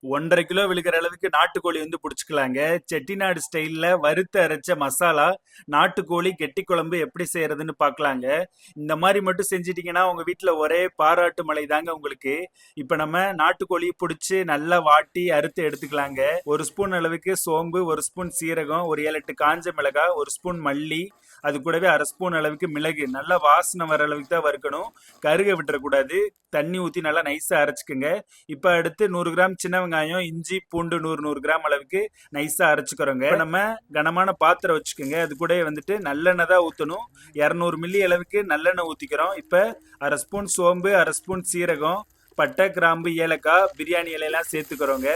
1.5 kilo விழுகிற அளவுக்கு நாட்டுக்கோழி வந்து பிடிச்சிக்கலாங்க. செட்டிநாடு ஸ்டைல்ல வறுத்து அரைச்ச மசாலா நாட்டுக்கோழி கெட்டி குழம்பு எப்படி செய்யறதுன்னு பார்க்கலாங்க. இந்த மாதிரி மட்டும் செஞ்சிட்டீங்கன்னா உங்க வீட்டில் ஒரே பாராட்டு மழை தாங்க உங்களுக்கு. இப்போ நம்ம நாட்டுக்கோழி பிடிச்சி நல்லா வாட்டி அறுத்து எடுத்துக்கலாங்க. 1 ஸ்பூன் அளவுக்கு சோம்பு, 1 ஸ்பூன் சீரகம், ஒரு 7-8 காஞ்ச மிளகாய், 1 ஸ்பூன் மல்லி, அது கூடவே 1/2 ஸ்பூன் அளவுக்கு மிளகு நல்லா வாசனை வர அளவுக்கு தான் வறுக்கணும். கருக விட்டுறக்கூடாது. தண்ணி ஊற்றி நல்லா நைஸாக அரைச்சிக்கோங்க. இப்போ அடுத்து 100 கிராம் சின்ன வெங்காயம், இஞ்சி பூண்டு 100 கிராம் அளவுக்கு நைஸா அரைச்சுக்கிறோங்க. நம்ம கனமான பாத்திரம் வச்சுக்கோங்க. அது கூட வந்துட்டு நல்லெண்ணெய் தான் ஊற்றணும். 200 மில்லி அளவுக்கு நல்லெண்ணெய் ஊற்றிக்கிறோம். இப்போ 1/2 ஸ்பூன் சோம்பு, 1/2 ஸ்பூன் சீரகம், பட்டை, கிராம்பு, ஏலக்காய், பிரியாணி இலையெல்லாம் சேர்த்துக்கிறோங்க.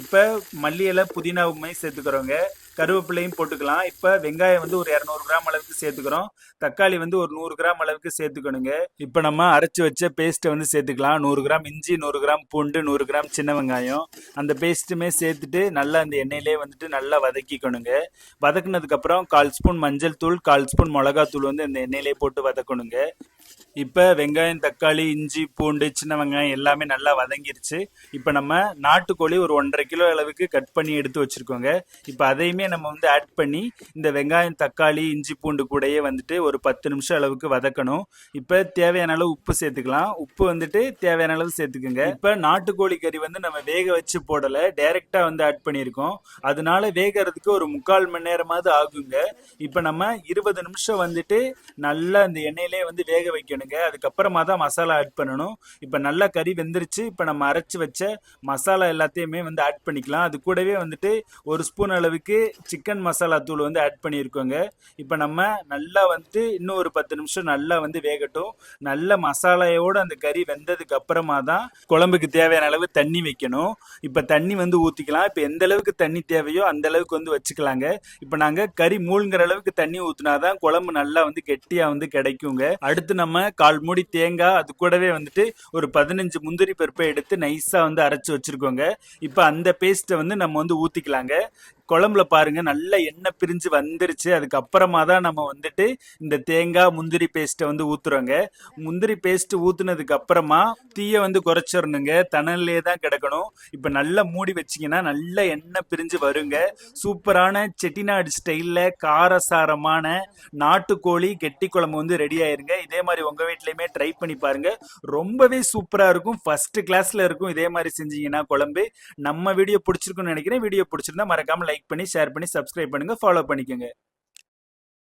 இப்போ மல்லி இலை, புதினாவுமே சேர்த்துக்கிறோங்க. கருவேப்பிலையும் போட்டுக்கலாம். இப்போ வெங்காயம் வந்து ஒரு 200 கிராம் அளவுக்கு சேர்த்துக்கிறோம். தக்காளி வந்து ஒரு 100 கிராம் அளவுக்கு சேர்த்துக்கணுங்க. இப்போ நம்ம அரைச்சி வச்ச பேஸ்ட்டை வந்து சேர்த்துக்கலாம். 100 கிராம் இஞ்சி, 100 கிராம் பூண்டு, 100 கிராம் சின்ன வெங்காயம், அந்த பேஸ்ட்டுமே சேர்த்துட்டு நல்லா அந்த எண்ணெயிலே வந்துட்டு நல்லா வதக்கிக்கணுங்க. வதக்குனதுக்கப்புறம் 1/4 ஸ்பூன் மஞ்சள் தூள், 1/4 ஸ்பூன் மிளகாத்தூள் வந்து அந்த எண்ணெயிலே போட்டு வதக்கணுங்க. இப்போ வெங்காயம், தக்காளி, இஞ்சி, பூண்டு, சின்ன வெங்காயம் எல்லாமே நல்லா வதங்கிருச்சு. இப்போ நம்ம நாட்டுக்கோழி ஒரு 1.5 கிலோ அளவுக்கு கட் பண்ணி எடுத்து வச்சுருக்கோங்க. இப்போ அதையுமே நம்ம வந்து ஆட் பண்ணி இந்த வெங்காயம், தக்காளி, இஞ்சி, பூண்டு கூடயே வந்துட்டு ஒரு 10 நிமிஷம் அளவுக்கு வதக்கணும். இப்போ தேவையான அளவு உப்பு சேர்த்துக்கலாம். உப்பு வந்துட்டு தேவையான அளவு சேர்த்துக்குங்க. இப்போ நாட்டுக்கோழி கறி வந்து நம்ம வேக வச்சு போடலை, டைரெக்டாக வந்து ஆட் பண்ணியிருக்கோம். அதனால வேகிறதுக்கு ஒரு 3/4 மணி நேரமாவது ஆகுங்க. இப்போ நம்ம 20 நிமிஷம் வந்துட்டு நல்லா இந்த எண்ணெயிலே வந்து வேக வைக்கணுங்க. அதுக்கப்புறமா தான் மசாலா ஆட் பண்ணணும். இப்போ நல்லா கறி வெந்துருச்சு. இப்போ நம்ம அரைச்சி வச்ச மசாலா எல்லாத்தையுமே வந்து ஆட் பண்ணிக்கலாம். அது கூடவே வந்துட்டு 1 ஸ்பூன் அளவுக்கு சிக்கன் மசாலா தூள் வந்து ஆட் பண்ணியிருக்கோங்க. இப்போ நம்ம நல்லா வந்துட்டு இன்னும் ஒரு 10 நிமிஷம் நல்லா வந்து வேகட்டும். நல்ல மசாலையோடு அந்த கறி வெந்ததுக்கு அப்புறமா தான் குழம்புக்கு தேவையான அளவு தண்ணி வைக்கணும். இப்போ தண்ணி வந்து ஊற்றிக்கலாம். இப்போ எந்த அளவுக்கு தண்ணி தேவையோ அந்த அளவுக்கு வந்து வச்சுக்கலாங்க. இப்போ நாங்கள் கறி மூழ்கிற அளவுக்கு தண்ணி ஊற்றினாதான் குழம்பு நல்லா வந்து கெட்டியாக வந்து கிடைக்குங்க. அடுத்து நம்ம 1/4 மூடி தேங்காய், அது கூடவே வந்துட்டு ஒரு 15 முந்திரி பருப்பை எடுத்து நைஸாக வந்து அரைச்சி வச்சுருக்கோங்க. இப்போ அந்த பேஸ்ட்டை வந்து நம்ம வந்து ஊற்றிக்கலாங்க. குழம்புல பாருங்க நல்ல எண்ணெய் பிரிஞ்சு வந்துருச்சு. அதுக்கப்புறமா தான் நம்ம வந்துட்டு இந்த தேங்காய் முந்திரி பேஸ்ட்டை வந்து ஊத்துறோங்க. முந்திரி பேஸ்ட் ஊத்துனதுக்கு அப்புறமா தீயை வந்து குறைச்சிடணுங்க. தணல்லே தான் கிடக்கணும். இப்போ நல்லா மூடி வச்சிங்கன்னா நல்ல எண்ணெய் பிரிஞ்சு வருங்க. சூப்பரான செட்டிநாடு ஸ்டைலில் காரசாரமான நாட்டுக்கோழி கெட்டி குழம்பு வந்து ரெடி ஆயிருங்க. இதே மாதிரி உங்கள் வீட்லையுமே ட்ரை பண்ணி பாருங்க. ரொம்பவே சூப்பராக இருக்கும். ஃபர்ஸ்ட் கிளாஸில் இருக்கும். இதே மாதிரி செஞ்சீங்கன்னா குழம்பு. நம்ம வீடியோ பிடிச்சிருக்குன்னு நினைக்கிறேன். வீடியோ பிடிச்சிருந்தா மறக்காம லைக் பண்ணி, ஷேர் பண்ணி, சப்ஸ்கிரைப் பண்ணுங்க, ஃபாலோ பண்ணிக்கோங்க.